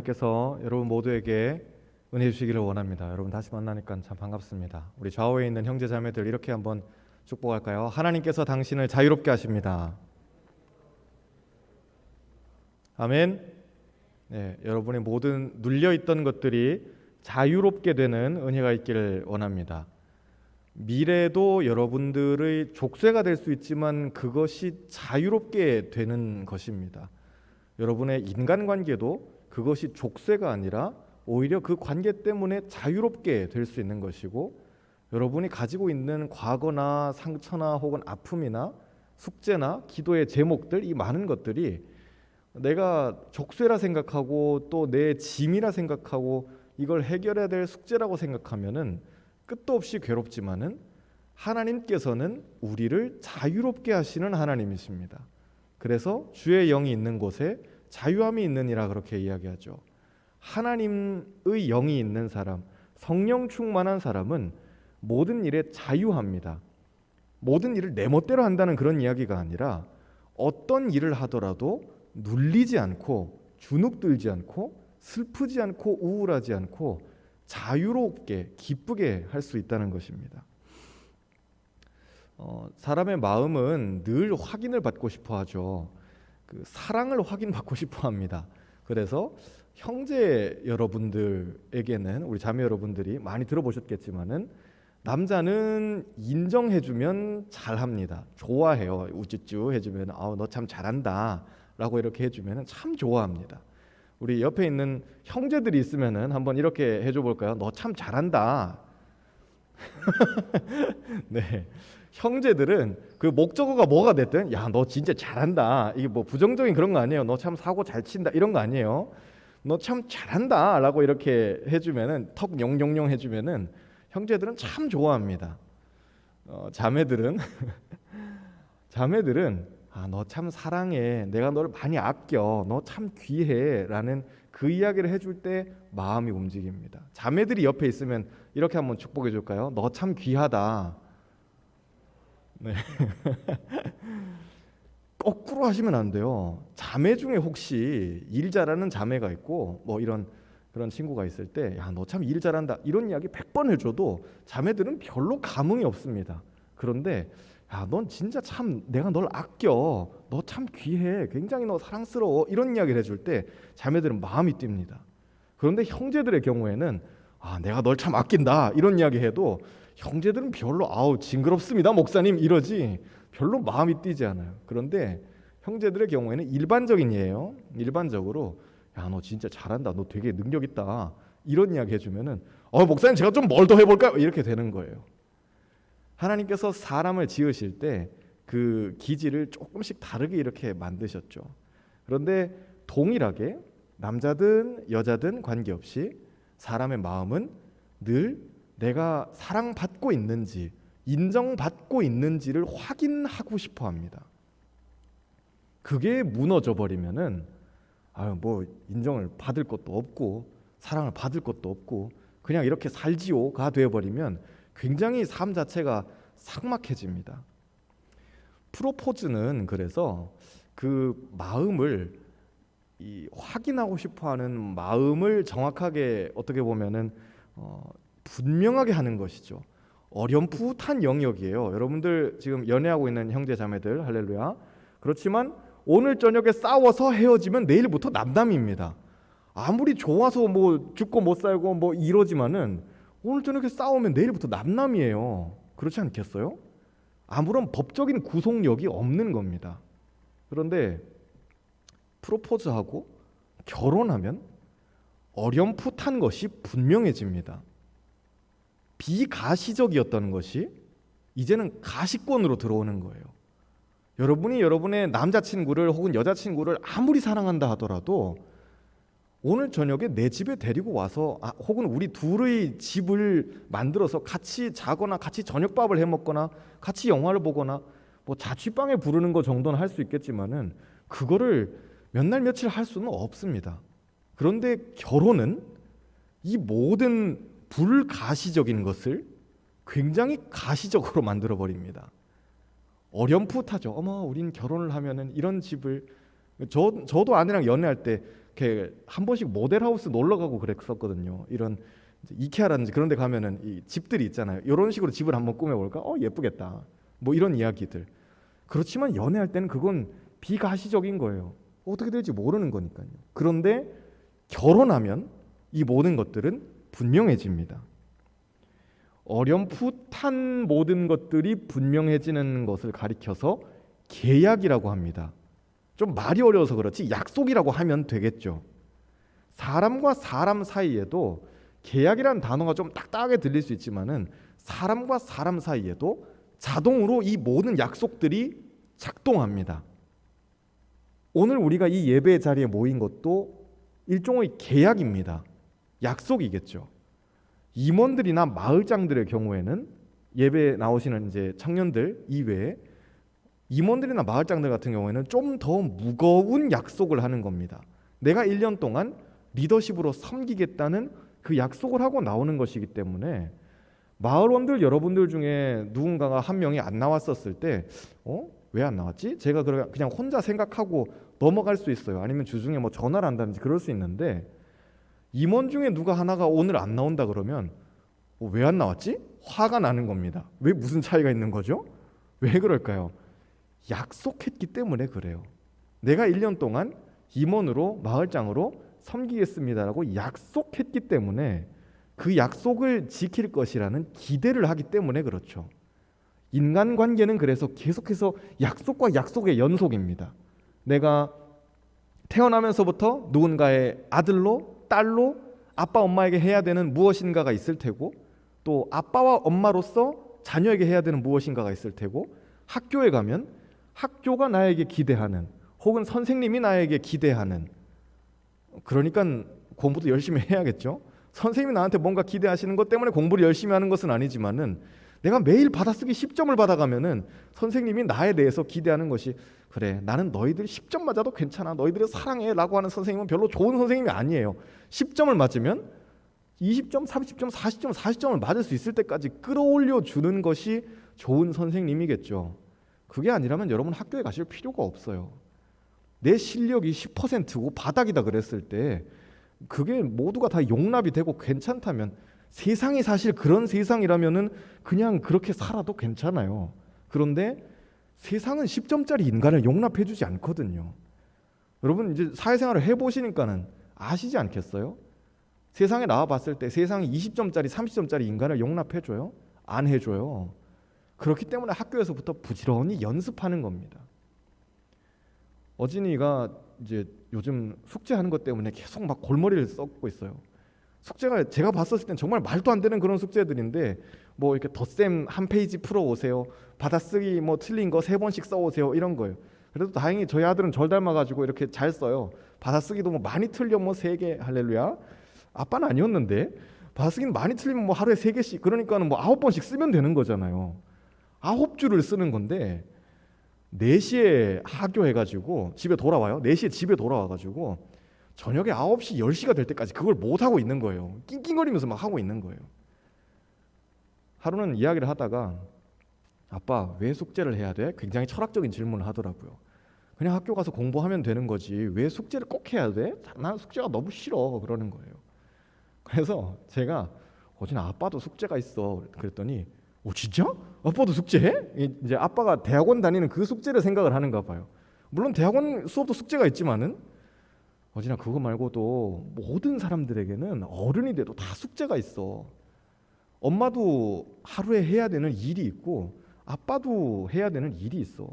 하나님께서 여러분 모두에게 은혜 주시기를 원합니다. 여러분 다시 만나니까 참 반갑습니다. 우리 좌우에 있는 형제 자매들 이렇게 한번 축복할까요? 하나님께서 당신을 자유롭게 하십니다. 아멘. 네, 여러분의 모든 눌려있던 것들이 자유롭게 되는 은혜가 있기를 원합니다. 미래도 여러분들의 족쇄가 될 수 있지만 그것이 자유롭게 되는 것입니다. 여러분의 인간관계도 그것이 족쇄가 아니라 오히려 그 관계 때문에 자유롭게 될 수 있는 것이고, 여러분이 가지고 있는 과거나 상처나 혹은 아픔이나 숙제나 기도의 제목들, 이 많은 것들이 내가 족쇄라 생각하고 또 내 짐이라 생각하고 이걸 해결해야 될 숙제라고 생각하면은 끝도 없이 괴롭지만은 하나님께서는 우리를 자유롭게 하시는 하나님이십니다. 그래서 주의 영이 있는 곳에 자유함이 있느니라 그렇게 이야기하죠. 하나님의 영이 있는 사람, 성령 충만한 사람은 모든 일에 자유합니다. 모든 일을 내 멋대로 한다는 그런 이야기가 아니라 어떤 일을 하더라도 눌리지 않고 주눅들지 않고 슬프지 않고 우울하지 않고 자유롭게 기쁘게 할 수 있다는 것입니다. 사람의 마음은 늘 확인을 받고 싶어 하죠. 그 사랑을 확인받고 싶어 합니다. 그래서 형제 여러분들에게는, 우리 자매 여러분들이 많이 들어보셨겠지만은, 남자는 인정해주면 잘합니다. 좋아해요. 우쭈쭈 해주면 너 참 잘한다 라고 이렇게 해주면 참 좋아합니다. 우리 옆에 있는 형제들이 있으면은 한번 이렇게 해줘 볼까요? 너 참 잘한다. 네, 형제들은 그 목적어가 뭐가 됐든 야, 너 진짜 잘한다. 이게 뭐 부정적인 그런 거 아니에요. 너 참 사고 잘 친다 이런 거 아니에요. 너 참 잘한다 라고 이렇게 해주면은, 턱 용용용 해주면은 형제들은 참 좋아합니다. 자매들은 너 참 사랑해, 내가 너를 많이 아껴, 너 참 귀해 라는 그 이야기를 해줄 때 마음이 움직입니다. 자매들이 옆에 있으면 이렇게 한번 축복해 줄까요? 너 참 귀하다. 네. 거꾸로 하시면 안 돼요. 자매 중에 혹시 일 잘하는 자매가 있고 뭐 이런 그런 친구가 있을 때 야, 너 참 일 잘한다 이런 이야기 100번 해줘도 자매들은 별로 감흥이 없습니다. 그런데 야, 넌 진짜 참 내가 널 아껴, 너 참 귀해, 굉장히 너 사랑스러워 이런 이야기를 해줄 때 자매들은 마음이 뜁니다. 그런데 형제들의 경우에는 내가 널 참 아낀다 이런 이야기 해도 형제들은 별로 징그럽습니다 목사님 이러지 별로 마음이 뛰지 않아요. 그런데 형제들의 경우에는 일반적인 예예요. 일반적으로 야, 너 진짜 잘한다, 너 되게 능력 있다 이런 이야기 해주면은 목사님 제가 좀 뭘 더 해볼까요? 이렇게 되는 거예요. 하나님께서 사람을 지으실 때 그 기질을 조금씩 다르게 이렇게 만드셨죠. 그런데 동일하게 남자든 여자든 관계없이 사람의 마음은 늘 내가 사랑받고 있는지 인정받고 있는지를 확인하고 싶어 합니다. 그게 무너져 버리면은 뭐 인정을 받을 것도 없고 사랑을 받을 것도 없고 그냥 이렇게 살지요가 되어버리면 굉장히 삶 자체가 삭막해집니다. 프로포즈는 그래서 그 마음을 확인하고 싶어하는 마음을 정확하게 어떻게 보면은 분명하게 하는 것이죠. 어렴풋한 영역이에요. 여러분들 지금 연애하고 있는 형제 자매들 할렐루야. 그렇지만 오늘 저녁에 싸워서 헤어지면 내일부터 남남입니다. 아무리 좋아서 뭐 죽고 못 살고 뭐 이러지만은 오늘 저녁에 싸우면 내일부터 남남이에요. 그렇지 않겠어요? 아무런 법적인 구속력이 없는 겁니다. 그런데 프로포즈하고 결혼하면 어렴풋한 것이 분명해집니다. 비가시적이었던 것이 이제는 가시권으로 들어오는 거예요. 여러분이 여러분의 남자친구를 혹은 여자친구를 아무리 사랑한다 하더라도 오늘 저녁에 내 집에 데리고 와서 혹은 우리 둘의 집을 만들어서 같이 자거나 같이 저녁밥을 해 먹거나 같이 영화를 보거나 뭐 자취방에 부르는 거 정도는 할 수 있겠지만은 그거를 몇 날 며칠 할 수는 없습니다. 그런데 결혼은 이 모든 불가시적인 것을 굉장히 가시적으로 만들어 버립니다. 어렴풋하죠. 우린 결혼을 하면은 이런 집을 저도 아내랑 연애할 때 이렇게 한 번씩 모델하우스 놀러 가고 그랬었거든요. 이런 이제 이케아라든지 그런 데 가면은 이 집들이 있잖아요. 이런 식으로 집을 한번 꾸며볼까? 예쁘겠다. 뭐 이런 이야기들. 그렇지만 연애할 때는 그건 비가시적인 거예요. 어떻게 될지 모르는 거니까요. 그런데 결혼하면 이 모든 것들은 분명해집니다. 어렴풋한 모든 것들이 분명해지는 것을 가리켜서 계약이라고 합니다. 좀 말이 어려워서 그렇지 약속이라고 하면 되겠죠. 사람과 사람 사이에도 계약이라는 단어가 좀 딱딱하게 들릴 수 있지만은 사람과 사람 사이에도 자동으로 이 모든 약속들이 작동합니다. 오늘 우리가 이 예배 자리에 모인 것도 일종의 계약입니다. 약속이겠죠. 임원들이나 마을장들의 경우에는 예배에 나오시는 이제 청년들 이외에 임원들이나 마을장들 같은 경우에는 좀 더 무거운 약속을 하는 겁니다. 내가 1년 동안 리더십으로 섬기겠다는 그 약속을 하고 나오는 것이기 때문에 마을원들 여러분들 중에 누군가가 한 명이 안 나왔었을 때 왜 안 나왔지? 제가 그냥 혼자 생각하고 넘어갈 수 있어요. 아니면 주중에 뭐 전화를 한다든지 그럴 수 있는데 임원 중에 누가 하나가 오늘 안 나온다 그러면 왜 안 나왔지? 화가 나는 겁니다. 왜 무슨 차이가 있는 거죠? 왜 그럴까요? 약속했기 때문에 그래요. 내가 1년 동안 임원으로 마을장으로 섬기겠습니다라고 약속했기 때문에 그 약속을 지킬 것이라는 기대를 하기 때문에 그렇죠. 인간관계는 그래서 계속해서 약속과 약속의 연속입니다. 내가 태어나면서부터 누군가의 아들로 딸로 아빠 엄마에게 해야 되는 무엇인가가 있을 테고 또 아빠와 엄마로서 자녀에게 해야 되는 무엇인가가 있을 테고 학교에 가면 학교가 나에게 기대하는 혹은 선생님이 나에게 기대하는 그러니까 공부도 열심히 해야겠죠. 선생님이 나한테 뭔가 기대하시는 것 때문에 공부를 열심히 하는 것은 아니지만은 내가 매일 받아쓰기 10점을 받아가면은 선생님이 나에 대해서 기대하는 것이 그래 나는 너희들 10점 맞아도 괜찮아 너희들을 사랑해 라고 하는 선생님은 별로 좋은 선생님이 아니에요. 10점을 맞으면 20점, 30점, 40점, 40점을 맞을 수 있을 때까지 끌어올려 주는 것이 좋은 선생님이겠죠. 그게 아니라면 여러분 학교에 가실 필요가 없어요. 내 실력이 10%고 바닥이다 그랬을 때 그게 모두가 다 용납이 되고 괜찮다면 세상이 사실 그런 세상이라면은 그냥 그렇게 살아도 괜찮아요. 그런데 세상은 10점짜리 인간을 용납해 주지 않거든요. 여러분 이제 사회생활을 해보시니까는 아시지 않겠어요? 세상에 나와 봤을 때 세상이 20점짜리 30점짜리 인간을 용납해 줘요? 안 해줘요. 그렇기 때문에 학교에서부터 부지런히 연습하는 겁니다. 어진이가 이제 요즘 숙제하는 것 때문에 계속 막 골머리를 썩고 있어요. 숙제가 제가 봤었을 땐 정말 말도 안 되는 그런 숙제들인데 뭐 이렇게 덧셈 한 페이지 풀어 오세요. 받아쓰기 뭐 틀린 거 3번씩 써 오세요. 이런 거예요. 그래도 다행히 저희 아들은 절 닮아가지고 이렇게 잘 써요. 받아쓰기도 뭐 많이 틀려 뭐 3개 할렐루야. 아빠는 아니었는데 받아쓰기는 많이 틀리면 뭐 하루에 3개씩 그러니까는 뭐 9번씩 쓰면 되는 거잖아요. 9줄을 쓰는 건데 4시에 하교해가지고 집에 돌아와요. 4시에 집에 돌아와가지고 저녁에 9시, 10시가 될 때까지 그걸 못하고 있는 거예요. 낑낑거리면서 막 하고 있는 거예요. 하루는 이야기를 하다가 아빠 왜 숙제를 해야 돼? 굉장히 철학적인 질문을 하더라고요. 그냥 학교 가서 공부하면 되는 거지 왜 숙제를 꼭 해야 돼? 난 숙제가 너무 싫어 그러는 거예요. 그래서 제가 어진아 아빠도 숙제가 있어 그랬더니 진짜? 아빠도 숙제해? 이제 아빠가 대학원 다니는 그 숙제를 생각을 하는가 봐요. 물론 대학원 수업도 숙제가 있지만은 어진아 그거 말고도 모든 사람들에게는 어른이 돼도 다 숙제가 있어. 엄마도 하루에 해야 되는 일이 있고 아빠도 해야 되는 일이 있어.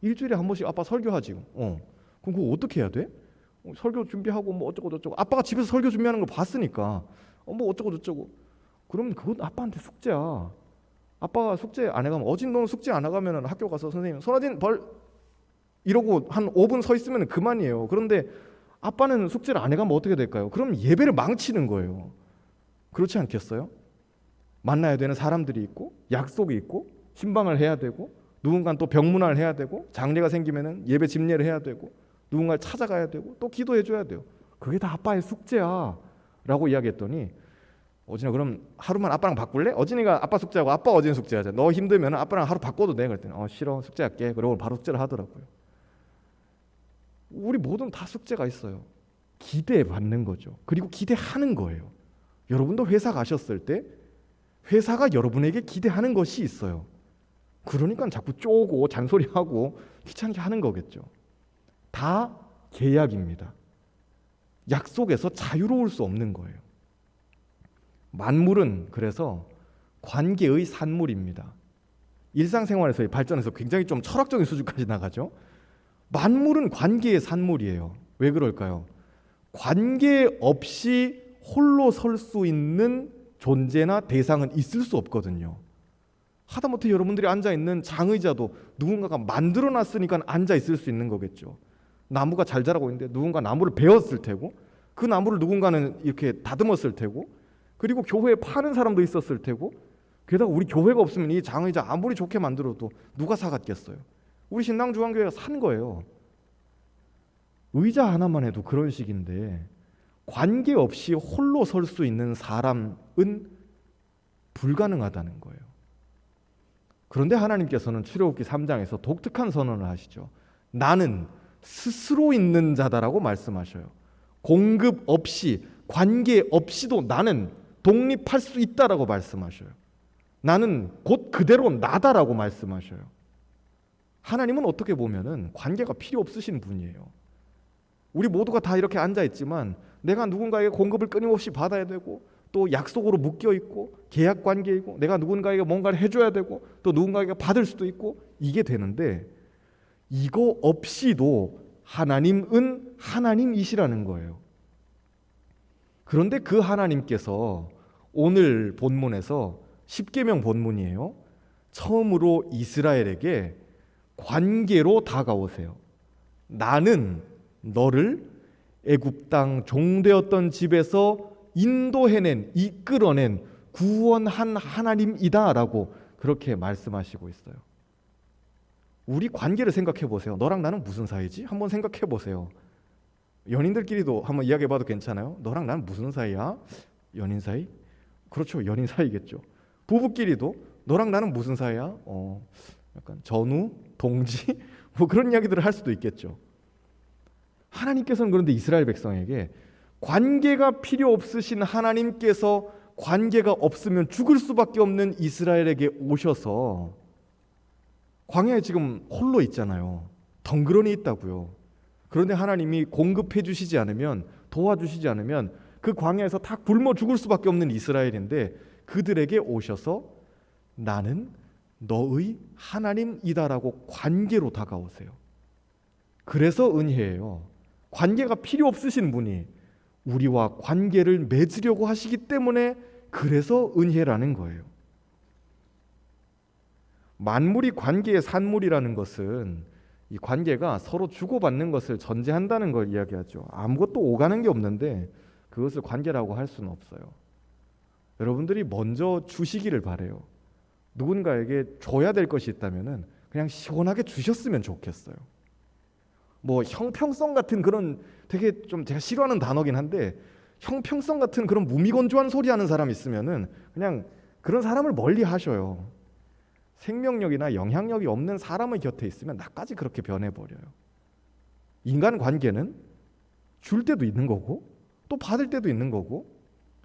일주일에 한 번씩 아빠 설교하지. 그럼 그거 어떻게 해야 돼? 설교 준비하고 뭐 어쩌고 저쩌고. 아빠가 집에서 설교 준비하는 걸 봤으니까 뭐 어쩌고 저쩌고. 그럼 그건 아빠한테 숙제야. 아빠가 숙제 안 해가면 어진 너는 숙제 안 해가면 학교 가서 선생님 손아진 벌 이러고 한 5분 서 있으면 그만이에요. 그런데 아빠는 숙제를 안 해가면 어떻게 될까요? 그럼 예배를 망치는 거예요. 그렇지 않겠어요? 만나야 되는 사람들이 있고 약속이 있고 신방을 해야 되고 누군가는 또 병문안을 해야 되고 장례가 생기면은 예배 집례를 해야 되고 누군가를 찾아가야 되고 또 기도해 줘야 돼요. 그게 다 아빠의 숙제야 라고 이야기했더니 어진아 그럼 하루만 아빠랑 바꿀래? 어진이가 아빠 숙제하고 아빠 어진 숙제하자. 너 힘들면 아빠랑 하루 바꿔도 돼. 그랬더니 싫어 숙제할게. 그러고 바로 숙제를 하더라고요. 우리 모두는 다 숙제가 있어요. 기대받는 거죠. 그리고 기대하는 거예요. 여러분도 회사 가셨을 때 회사가 여러분에게 기대하는 것이 있어요. 그러니까 자꾸 쪼고 잔소리하고 귀찮게 하는 거겠죠. 다 계약입니다. 약속에서 자유로울 수 없는 거예요. 만물은 그래서 관계의 산물입니다. 일상생활에서의 발전에서 굉장히 좀 철학적인 수준까지 나가죠. 만물은 관계의 산물이에요. 왜 그럴까요? 관계 없이 홀로 설 수 있는 존재나 대상은 있을 수 없거든요. 하다못해 여러분들이 앉아있는 장의자도 누군가가 만들어놨으니까 앉아있을 수 있는 거겠죠. 나무가 잘 자라고 있는데 누군가 나무를 베었을 테고, 그 나무를 누군가는 이렇게 다듬었을 테고, 그리고 교회에 파는 사람도 있었을 테고, 게다가 우리 교회가 없으면 이 장의자 아무리 좋게 만들어도 누가 사갔겠어요? 우리 신당중앙교회가 산 거예요. 의자 하나만 해도 그런 식인데 관계없이 홀로 설 수 있는 사람은 불가능하다는 거예요. 그런데 하나님께서는 출애굽기 3장에서 독특한 선언을 하시죠. 나는 스스로 있는 자다라고 말씀하셔요. 공급 없이, 관계 없이도 나는 독립할 수 있다라고 말씀하셔요. 나는 곧 그대로 나다라고 말씀하셔요. 하나님은 어떻게 보면은 관계가 필요 없으신 분이에요. 우리 모두가 다 이렇게 앉아 있지만 내가 누군가에게 공급을 끊임없이 받아야 되고, 또 약속으로 묶여 있고 계약 관계이고, 내가 누군가에게 뭔가를 해줘야 되고, 또 누군가에게 받을 수도 있고, 이게 되는데 이거 없이도 하나님은 하나님이시라는 거예요. 그런데 그 하나님께서 오늘 본문에서 십계명 본문이에요. 처음으로 이스라엘에게 관계로 다가오세요. 나는 너를 애굽 땅 종되었던 집에서 인도해낸, 이끌어낸 구원한 하나님이다라고 그렇게 말씀하시고 있어요. 우리 관계를 생각해 보세요. 너랑 나는 무슨 사이지? 한번 생각해 보세요. 연인들끼리도 한번 이야기해봐도 괜찮아요? 너랑 나는 무슨 사이야? 연인 사이? 그렇죠, 연인 사이겠죠. 부부끼리도 너랑 나는 무슨 사이야? 약간 전우, 동지, 뭐 그런 이야기들을 할 수도 있겠죠. 하나님께서는 그런데 이스라엘 백성에게 관계가 필요 없으신 하나님께서 관계가 없으면 죽을 수밖에 없는 이스라엘에게 오셔서 광야에 지금 홀로 있잖아요. 덩그러니 있다고요. 그런데 하나님이 공급해 주시지 않으면, 도와주시지 않으면 그 광야에서 다 굶어 죽을 수밖에 없는 이스라엘인데 그들에게 오셔서 나는 너의 하나님이다라고 관계로 다가오세요. 그래서 은혜예요. 관계가 필요 없으신 분이 우리와 관계를 맺으려고 하시기 때문에 그래서 은혜라는 거예요. 만물이 관계의 산물이라는 것은 이 관계가 서로 주고받는 것을 전제한다는 걸 이야기하죠. 아무것도 오가는 게 없는데 그것을 관계라고 할 수는 없어요. 여러분들이 먼저 주시기를 바래요. 누군가에게 줘야 될 것이 있다면은 그냥 시원하게 주셨으면 좋겠어요. 뭐 형평성 같은 그런 되게 좀 제가 싫어하는 단어긴 한데, 형평성 같은 그런 무미건조한 소리 하는 사람 있으면은 그냥 그런 사람을 멀리 하셔요. 생명력이나 영향력이 없는 사람의 곁에 있으면 나까지 그렇게 변해버려요. 인간 관계는 줄 때도 있는 거고 또 받을 때도 있는 거고,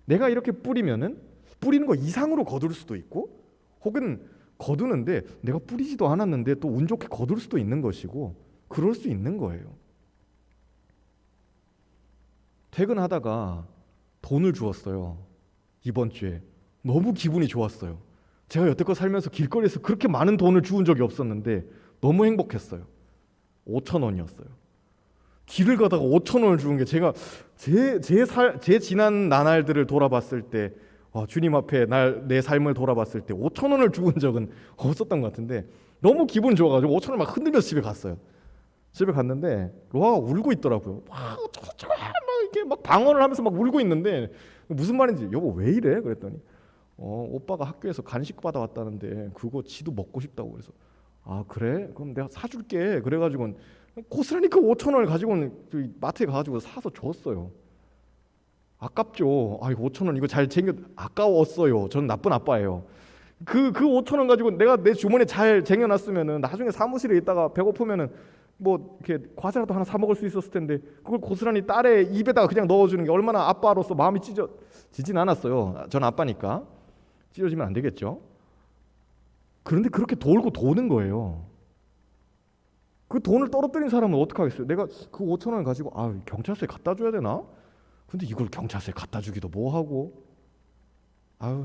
내가 이렇게 뿌리면은 뿌리는 거 이상으로 거둘 수도 있고, 혹은 거두는데 내가 뿌리지도 않았는데 또 운 좋게 거둘 수도 있는 것이고, 그럴 수 있는 거예요. 퇴근하다가 돈을 주었어요. 이번 주에 너무 기분이 좋았어요. 제가 여태껏 살면서 길거리에서 그렇게 많은 돈을 주운 적이 없었는데 너무 행복했어요. 5,000원이었어요. 길을 가다가 5,000원을 주은 게 제가 제 지난 나날들을 돌아봤을 때, 주님 앞에 내 삶을 돌아봤을 때 5,000원을 주운 적은 없었던 것 같은데 너무 기분 좋아가지고 5,000원 막 흔들면서 집에 갔어요. 집에 갔는데 로아가 울고 있더라고요. 막 이렇게 막 방언을 하면서 막 울고 있는데 무슨 말인지, 여보 왜 이래? 그랬더니 오빠가 학교에서 간식 받아왔다는데 그거 지도 먹고 싶다고. 그래서 아 그래? 그럼 내가 사줄게. 그래가지고 고스란히 그 5,000원을 가지고는 마트에 가가지고 사서 줬어요. 아깝죠. 이거 5,000원 이거 잘 챙겨, 아까웠어요. 저는 나쁜 아빠예요. 그 5,000원 가지고 내가 내 주머니에 잘 쟁여놨으면은 나중에 사무실에 있다가 배고프면은 뭐 이렇게 과자라도 하나 사 먹을 수 있었을 텐데 그걸 고스란히 딸의 입에다가 그냥 넣어주는 게 얼마나 아빠로서 마음이 찢어지진 않았어요. 전 아빠니까 찢어지면 안 되겠죠. 그런데 그렇게 돌고 도는 거예요. 그 돈을 떨어뜨린 사람은 어떻게 하겠어요? 내가 그 5천 원을 가지고 경찰서에 갖다 줘야 되나? 근데 이걸 경찰서에 갖다 주기도 뭐하고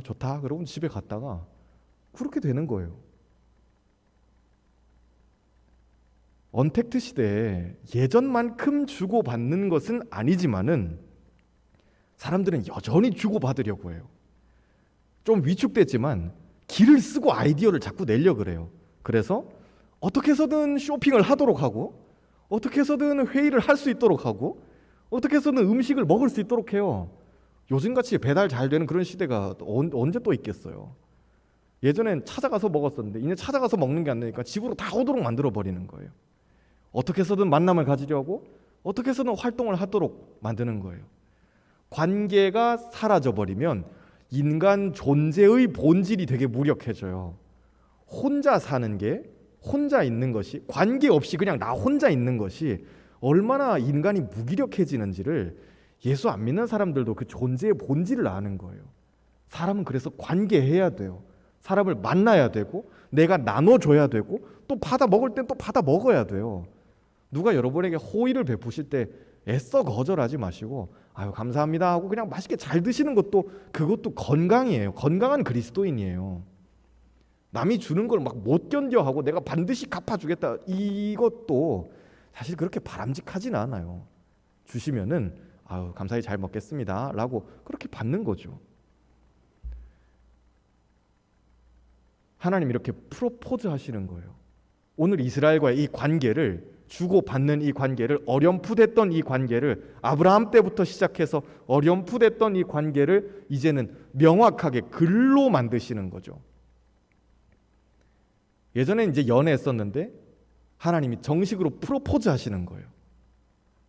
좋다 그러고 집에 갔다가 그렇게 되는 거예요. 언택트 시대에 예전만큼 주고받는 것은 아니지만은 사람들은 여전히 주고받으려고 해요. 좀 위축됐지만 기를 쓰고 아이디어를 자꾸 내려 그래요. 그래서 어떻게 해서든 쇼핑을 하도록 하고 어떻게 해서든 회의를 할 수 있도록 하고 어떻게 해서든 음식을 먹을 수 있도록 해요. 요즘같이 배달 잘 되는 그런 시대가 언제 또 있겠어요. 예전엔 찾아가서 먹었었는데 이제 찾아가서 먹는 게 안 되니까 집으로 다 오도록 만들어버리는 거예요. 어떻게 해서든 만남을 가지려고 어떻게 해서든 활동을 하도록 만드는 거예요. 관계가 사라져버리면 인간 존재의 본질이 되게 무력해져요. 혼자 사는 게, 혼자 있는 것이, 관계 없이 그냥 나 혼자 있는 것이 얼마나 인간이 무기력해지는지를 예수 안 믿는 사람들도 그 존재의 본질을 아는 거예요. 사람은 그래서 관계해야 돼요. 사람을 만나야 되고 내가 나눠줘야 되고 또 받아 먹을 땐 또 받아 먹어야 돼요. 누가 여러분에게 호의를 베푸실 때 애써 거절하지 마시고 감사합니다 하고 그냥 맛있게 잘 드시는 것도 그것도 건강이에요. 건강한 그리스도인이에요. 남이 주는 걸 막 못 견뎌 하고 내가 반드시 갚아주겠다 이것도 사실 그렇게 바람직하진 않아요. 주시면은 감사히 잘 먹겠습니다 라고 그렇게 받는 거죠. 하나님 이렇게 프로포즈 하시는 거예요. 오늘 이스라엘과의 이 관계를 주고받는 이 관계를 어렴풋했던 이 관계를 아브라함 때부터 시작해서 어렴풋했던 이 관계를 이제는 명확하게 글로 만드시는 거죠. 예전에는 이제 연애했었는데 하나님이 정식으로 프로포즈 하시는 거예요.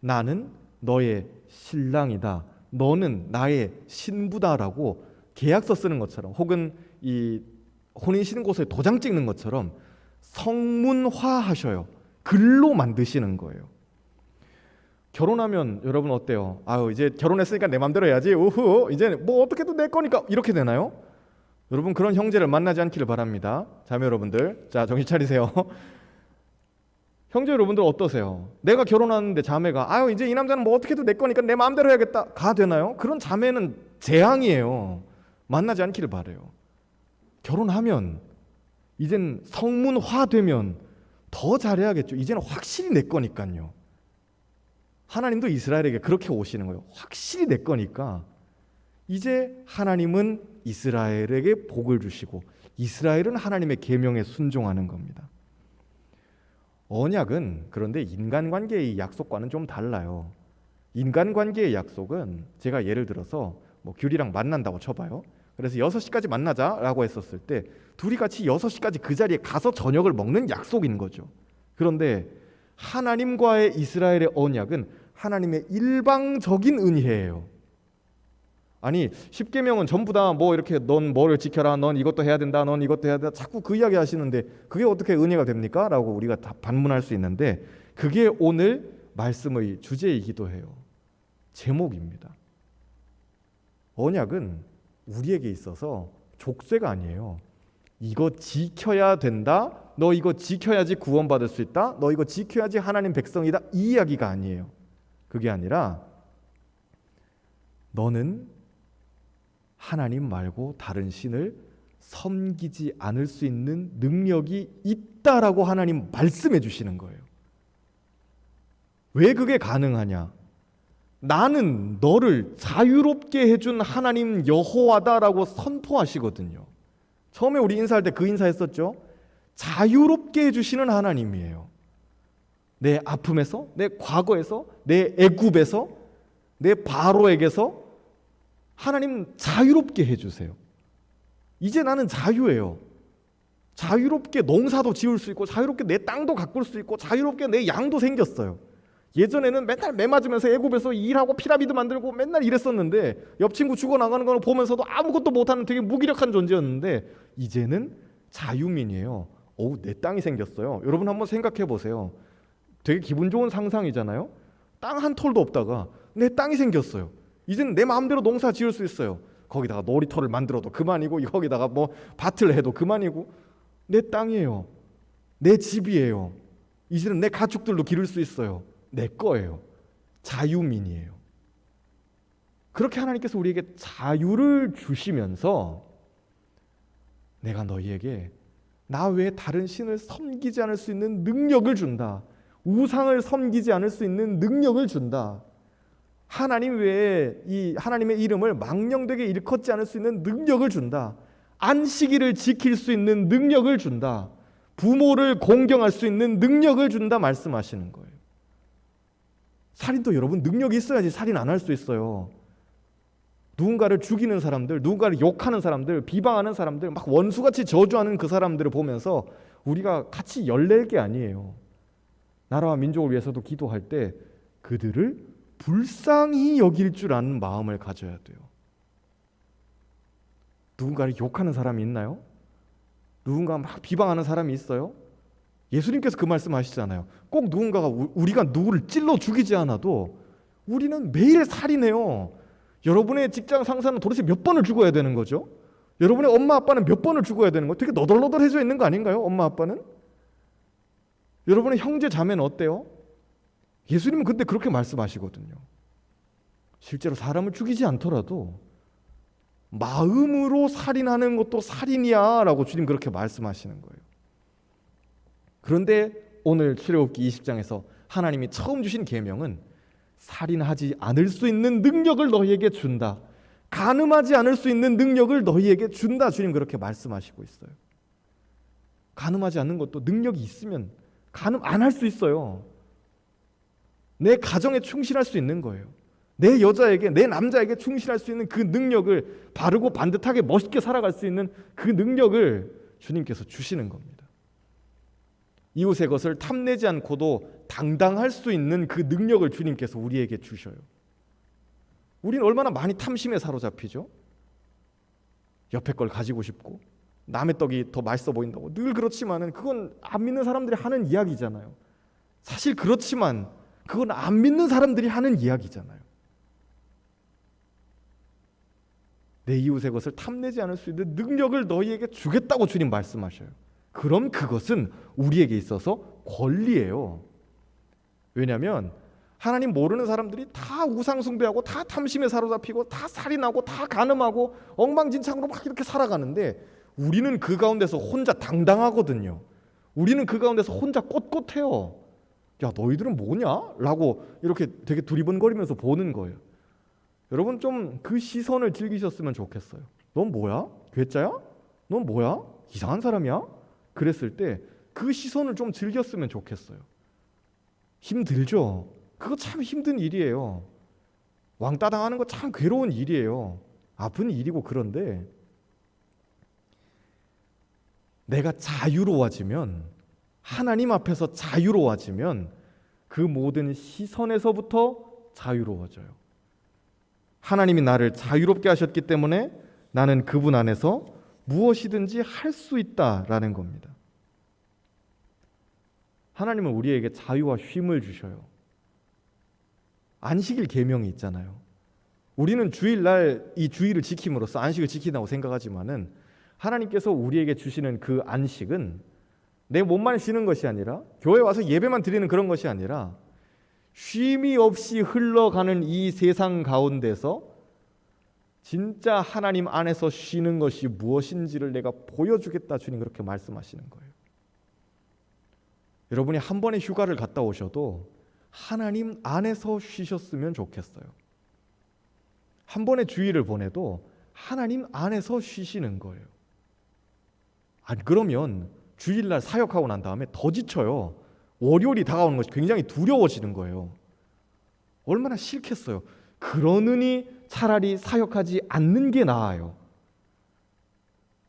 나는 너의 신랑이다. 너는 나의 신부다라고 계약서 쓰는 것처럼 혹은 이 혼인신고서에 도장 찍는 것처럼 성문화하셔요. 글로 만드시는 거예요. 결혼하면 여러분 어때요? 이제 결혼했으니까 내 맘대로 해야지. 이제 뭐 어떻게든 내 거니까 이렇게 되나요? 여러분 그런 형제를 만나지 않기를 바랍니다. 자매 여러분들, 자 정신 차리세요. 형제 여러분들 어떠세요? 내가 결혼하는데 자매가 이제 이 남자는 뭐 어떻게든 내 거니까 내 마음대로 해야겠다. 가 되나요? 그런 자매는 재앙이에요. 만나지 않기를 바라요. 결혼하면 이젠 성문화되면 더 잘해야겠죠. 이제는 확실히 내 거니까요. 하나님도 이스라엘에게 그렇게 오시는 거예요. 확실히 내 거니까 이제 하나님은 이스라엘에게 복을 주시고 이스라엘은 하나님의 계명에 순종하는 겁니다. 언약은 그런데 인간관계의 약속과는 좀 달라요. 인간관계의 약속은 제가 예를 들어서 뭐 귤이랑 만난다고 쳐봐요. 그래서 6시까지 만나자라고 했었을 때 둘이 같이 6시까지 그 자리에 가서 저녁을 먹는 약속인 거죠. 그런데 하나님과의 이스라엘의 언약은 하나님의 일방적인 은혜예요. 아니 10계명은 전부 다 뭐 이렇게 넌 뭐를 지켜라, 넌 이것도 해야 된다, 넌 이것도 해야 된다 자꾸 그 이야기 하시는데 그게 어떻게 은혜가 됩니까? 라고 우리가 다 반문할 수 있는데 그게 오늘 말씀의 주제이기도 해요. 제목입니다. 언약은 우리에게 있어서 족쇄가 아니에요. 이거 지켜야 된다, 너 이거 지켜야지 구원받을 수 있다, 너 이거 지켜야지 하나님 백성이다 이 이야기가 아니에요. 그게 아니라 너는 하나님 말고 다른 신을 섬기지 않을 수 있는 능력이 있다라고 하나님 말씀해 주시는 거예요. 왜 그게 가능하냐? 나는 너를 자유롭게 해준 하나님 여호와다라고 선포하시거든요. 처음에 우리 인사할 때 그 인사했었죠. 자유롭게 해주시는 하나님이에요. 내 아픔에서, 내 과거에서, 내 애굽에서, 내 바로에게서 하나님 자유롭게 해주세요. 이제 나는 자유예요. 자유롭게 농사도 지을 수 있고 자유롭게 내 땅도 가꿀 수 있고 자유롭게 내 양도 생겼어요. 예전에는 맨날 매 맞으면서 애굽에서 일하고 피라미드 만들고 맨날 이랬었는데 옆 친구 죽어나가는 걸 보면서도 아무것도 못하는 되게 무기력한 존재였는데 이제는 자유민이에요. 내 땅이 생겼어요. 여러분 한번 생각해 보세요. 되게 기분 좋은 상상이잖아요. 땅 한 톨도 없다가 내 땅이 생겼어요. 이제는 내 마음대로 농사 지을 수 있어요. 거기다가 놀이터를 만들어도 그만이고, 거기다가 뭐 밭을 해도 그만이고, 내 땅이에요. 내 집이에요. 이제는 내 가축들도 기를 수 있어요. 내 거예요. 자유민이에요. 그렇게 하나님께서 우리에게 자유를 주시면서 내가 너희에게 나 외에 다른 신을 섬기지 않을 수 있는 능력을 준다. 우상을 섬기지 않을 수 있는 능력을 준다. 하나님 외에 이 하나님의 이름을 망령되게 일컫지 않을 수 있는 능력을 준다. 안식일을 지킬 수 있는 능력을 준다. 부모를 공경할 수 있는 능력을 준다 말씀하시는 거예요. 살인도 여러분 능력이 있어야지 살인 안 할 수 있어요. 누군가를 죽이는 사람들, 누군가를 욕하는 사람들, 비방하는 사람들, 막 원수같이 저주하는 그 사람들을 보면서 우리가 같이 열낼 게 아니에요. 나라와 민족을 위해서도 기도할 때 그들을 불쌍히 여길 줄 아는 마음을 가져야 돼요. 누군가를 욕하는 사람이 있나요? 누군가 막 비방하는 사람이 있어요? 예수님께서 그 말씀 하시잖아요. 꼭 누군가가 우리가 누구를 찔러 죽이지 않아도 우리는 매일 살인해요. 여러분의 직장 상사는 도대체 몇 번을 죽어야 되는 거죠? 여러분의 엄마 아빠는 몇 번을 죽어야 되는 거예요? 되게 너덜너덜해져 있는 거 아닌가요? 엄마 아빠는? 여러분의 형제 자매는 어때요? 예수님은 그때 그렇게 말씀하시거든요. 실제로 사람을 죽이지 않더라도 마음으로 살인하는 것도 살인이야 라고 주님 그렇게 말씀하시는 거예요. 그런데 오늘 출애굽기 20장에서 하나님이 처음 주신 계명은 살인하지 않을 수 있는 능력을 너희에게 준다. 간음하지 않을 수 있는 능력을 너희에게 준다. 주님 그렇게 말씀하시고 있어요. 간음하지 않는 것도 능력이 있으면 간음 안 할 수 있어요. 내 가정에 충실할 수 있는 거예요. 내 여자에게, 내 남자에게 충실할 수 있는 그 능력을, 바르고 반듯하게 멋있게 살아갈 수 있는 그 능력을 주님께서 주시는 겁니다. 이웃의 것을 탐내지 않고도 당당할 수 있는 그 능력을 주님께서 우리에게 주셔요. 우리는 얼마나 많이 탐심에 사로잡히죠? 옆에 걸 가지고 싶고 남의 떡이 더 맛있어 보인다고. 늘 그렇지만은 그건 안 믿는 사람들이 하는 이야기잖아요. 사실 그렇지만 그건 안 믿는 사람들이 하는 이야기잖아요. 내 이웃의 것을 탐내지 않을 수 있는 능력을 너희에게 주겠다고 주님 말씀하셔요. 그럼 그것은 우리에게 있어서 권리예요. 왜냐하면 하나님 모르는 사람들이 다 우상숭배하고 다 탐심에 사로잡히고 다 살인하고 다 간음하고 엉망진창으로 막 이렇게 살아가는데 우리는 그 가운데서 혼자 당당하거든요. 우리는 그 가운데서 혼자 꼿꼿해요. 야, 너희들은 뭐냐? 라고 이렇게 되게 두리번거리면서 보는 거예요. 여러분 좀 그 시선을 즐기셨으면 좋겠어요. 넌 뭐야? 괴짜야? 넌 뭐야? 이상한 사람이야? 그랬을 때 그 시선을 좀 즐겼으면 좋겠어요. 힘들죠? 그거 참 힘든 일이에요. 왕따 당하는 거 참 괴로운 일이에요. 아픈 일이고. 그런데 내가 자유로워지면, 하나님 앞에서 자유로워지면 그 모든 시선에서부터 자유로워져요. 하나님이 나를 자유롭게 하셨기 때문에 나는 그분 안에서 무엇이든지 할 수 있다라는 겁니다. 하나님은 우리에게 자유와 쉼을 주셔요. 안식일 계명이 있잖아요. 우리는 주일날 이 주일을 지킴으로써 안식을 지킨다고 생각하지만은 하나님께서 우리에게 주시는 그 안식은 내 몸만 쉬는 것이 아니라, 교회 와서 예배만 드리는 그런 것이 아니라, 쉼이 없이 흘러가는 이 세상 가운데서 진짜 하나님 안에서 쉬는 것이 무엇인지를 내가 보여주겠다. 주님 그렇게 말씀하시는 거예요. 여러분이 한 번의 휴가를 갔다 오셔도 하나님 안에서 쉬셨으면 좋겠어요. 한 번의 주일을 보내도 하나님 안에서 쉬시는 거예요. 안 그러면 주일날 사역하고 난 다음에 더 지쳐요. 월요일이 다가오는 것이 굉장히 두려워지는 거예요. 얼마나 싫겠어요. 그러느니 차라리 사역하지 않는 게 나아요.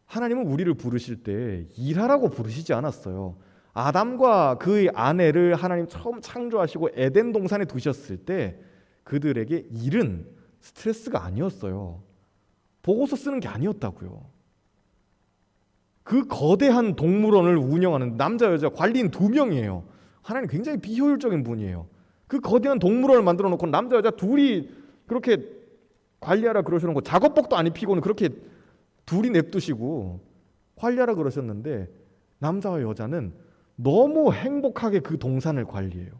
하나님은 우리를 부르실 때 일하라고 부르시지 않았어요. 아담과 그의 아내를 하나님 처음 창조하시고 에덴 동산에 두셨을 때 그들에게 일은 스트레스가 아니었어요. 보고서 쓰는 게 아니었다고요. 그 거대한 동물원을 운영하는 남자 여자 관리인 2명이에요. 하나님 굉장히 비효율적인 분이에요. 그 거대한 동물원을 만들어 놓고 남자 여자 둘이 그렇게 관리하라 그러시는 거, 작업복도 안 입히고는 그렇게 둘이 냅두시고 관리하라 그러셨는데 남자와 여자는 너무 행복하게 그 동산을 관리해요.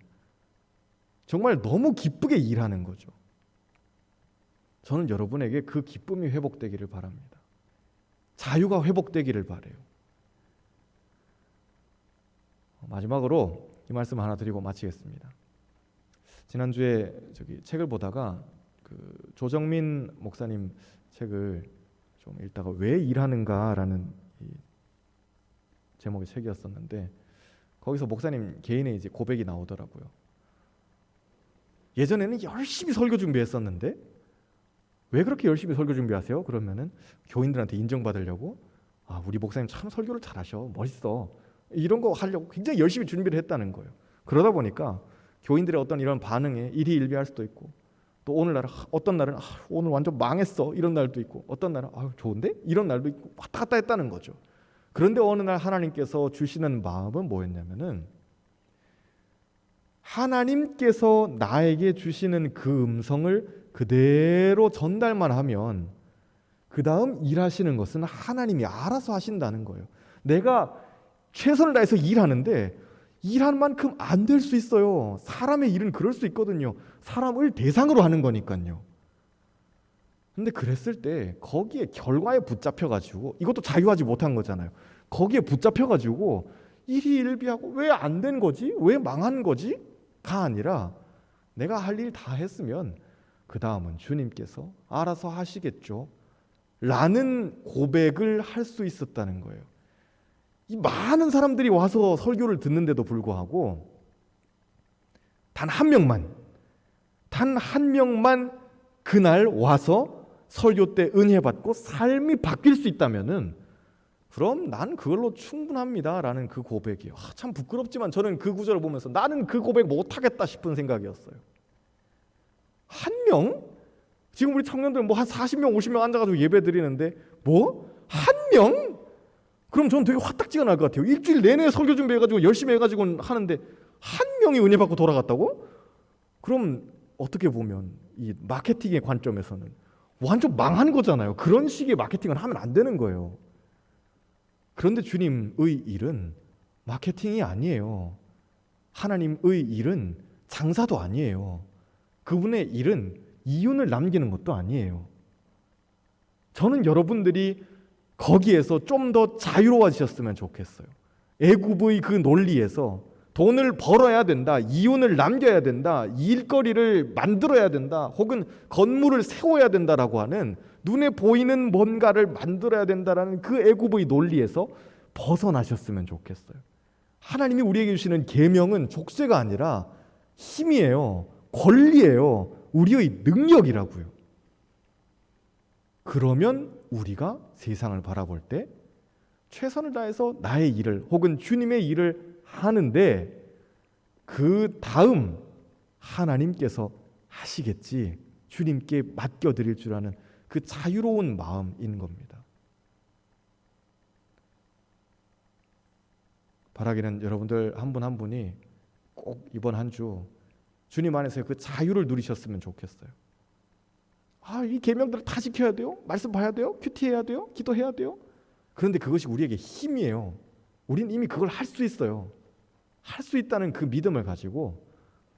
정말 너무 기쁘게 일하는 거죠. 저는 여러분에게 그 기쁨이 회복되기를 바랍니다. 자유가 회복되기를 바라요. 마지막으로 이 말씀 하나 드리고 마치겠습니다. 지난주에 책을 보다가 그 조정민 목사님 책을 좀 읽다가 왜 일하는가라는 이 제목의 책이었었는데 거기서 목사님 개인의 이제 고백이 나오더라고요. 예전에는 열심히 설교 준비했었는데 왜 그렇게 열심히 설교 준비하세요? 그러면은 교인들한테 인정받으려고. 우리 목사님 참 설교를 잘하셔, 멋있어, 이런 거 하려고 굉장히 열심히 준비를 했다는 거예요. 그러다 보니까 교인들의 어떤 이런 반응에 일희일비할 수도 있고, 또 오늘날 어떤 날은 오늘 완전 망했어 이런 날도 있고, 어떤 날은 좋은데 이런 날도 있고, 왔다 갔다 했다는 거죠. 그런데 어느 날 하나님께서 주시는 마음은 뭐였냐면은 하나님께서 나에게 주시는 그 음성을 그대로 전달만 하면 그 다음 일하시는 것은 하나님이 알아서 하신다는 거예요. 내가 최선을 다해서 일하는데 일한 만큼 안 될 수 있어요. 사람의 일은 그럴 수 있거든요. 사람을 대상으로 하는 거니까요. 근데 그랬을 때 거기에 결과에 붙잡혀가지고, 이것도 자유하지 못한 거잖아요. 거기에 붙잡혀가지고 일희일비하고 왜 안 된 거지? 왜 망한 거지? 가 아니라 내가 할 일 다 했으면 그 다음은 주님께서 알아서 하시겠죠 라는 고백을 할 수 있었다는 거예요. 이 많은 사람들이 와서 설교를 듣는데도 불구하고 단 한 명만 그날 와서 설교 때 은혜 받고 삶이 바뀔 수 있다면은 그럼 난 그걸로 충분합니다 라는 그 고백이에요. 참 부끄럽지만 저는 그 구절을 보면서 나는 그 고백 못하겠다 싶은 생각이었어요. 한 명? 지금 우리 청년들 한 40명 50명 앉아가지고 예배 드리는데 한 명? 그럼 저는 되게 화딱지가 날 것 같아요. 일주일 내내 설교 준비해가지고 열심히 해가지고 하는데 한 명이 은혜 받고 돌아갔다고? 그럼 어떻게 보면 이 마케팅의 관점에서는 완전 망한 거잖아요. 그런 식의 마케팅을 하면 안 되는 거예요. 그런데 주님의 일은 마케팅이 아니에요. 하나님의 일은 장사도 아니에요. 그분의 일은 이윤을 남기는 것도 아니에요. 저는 여러분들이 거기에서 좀 더 자유로워지셨으면 좋겠어요. 애굽의 그 논리에서 돈을 벌어야 된다, 이윤을 남겨야 된다, 일거리를 만들어야 된다, 혹은 건물을 세워야 된다라고 하는 눈에 보이는 뭔가를 만들어야 된다라는 그 애굽의 논리에서 벗어나셨으면 좋겠어요. 하나님이 우리에게 주시는 계명은 족쇄가 아니라 힘이에요. 권리예요. 우리의 능력이라고요. 그러면 우리가 세상을 바라볼 때 최선을 다해서 나의 일을 혹은 주님의 일을 하는데 그 다음 하나님께서 하시겠지, 주님께 맡겨드릴 줄 아는 그 자유로운 마음인 겁니다. 바라기는 여러분들 한 분 한 분이 꼭 이번 한 주 주님 안에서의 그 자유를 누리셨으면 좋겠어요. 이 계명들을 다 지켜야 돼요? 말씀 봐야 돼요? 큐티해야 돼요? 기도해야 돼요? 그런데 그것이 우리에게 힘이에요. 우린 이미 그걸 할 수 있어요. 할 수 있다는 그 믿음을 가지고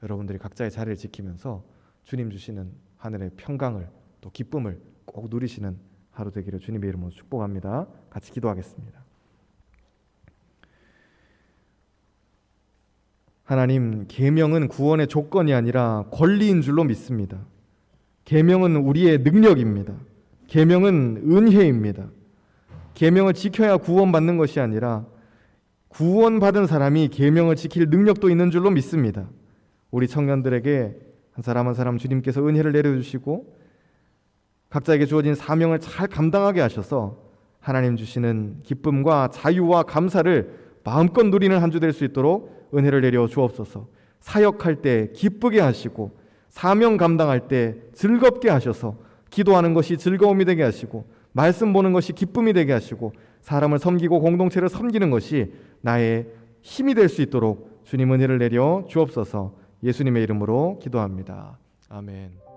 여러분들이 각자의 자리를 지키면서 주님 주시는 하늘의 평강을 또 기쁨을 꼭 누리시는 하루 되기를 주님의 이름으로 축복합니다. 같이 기도하겠습니다. 하나님, 계명은 구원의 조건이 아니라 권리인 줄로 믿습니다. 계명은 우리의 능력입니다. 계명은 은혜입니다. 계명을 지켜야 구원받는 것이 아니라 구원받은 사람이 계명을 지킬 능력도 있는 줄로 믿습니다. 우리 청년들에게 한 사람 한 사람 주님께서 은혜를 내려주시고 각자에게 주어진 사명을 잘 감당하게 하셔서 하나님 주시는 기쁨과 자유와 감사를 마음껏 누리는 한 주 될 수 있도록 은혜를 내려 주옵소서. 사역할 때 기쁘게 하시고 사명 감당할 때 즐겁게 하셔서 기도하는 것이 즐거움이 되게 하시고 말씀 보는 것이 기쁨이 되게 하시고 사람을 섬기고 공동체를 섬기는 것이 나의 힘이 될 수 있도록 주님 은혜를 내려 주옵소서. 예수님의 이름으로 기도합니다. 아멘.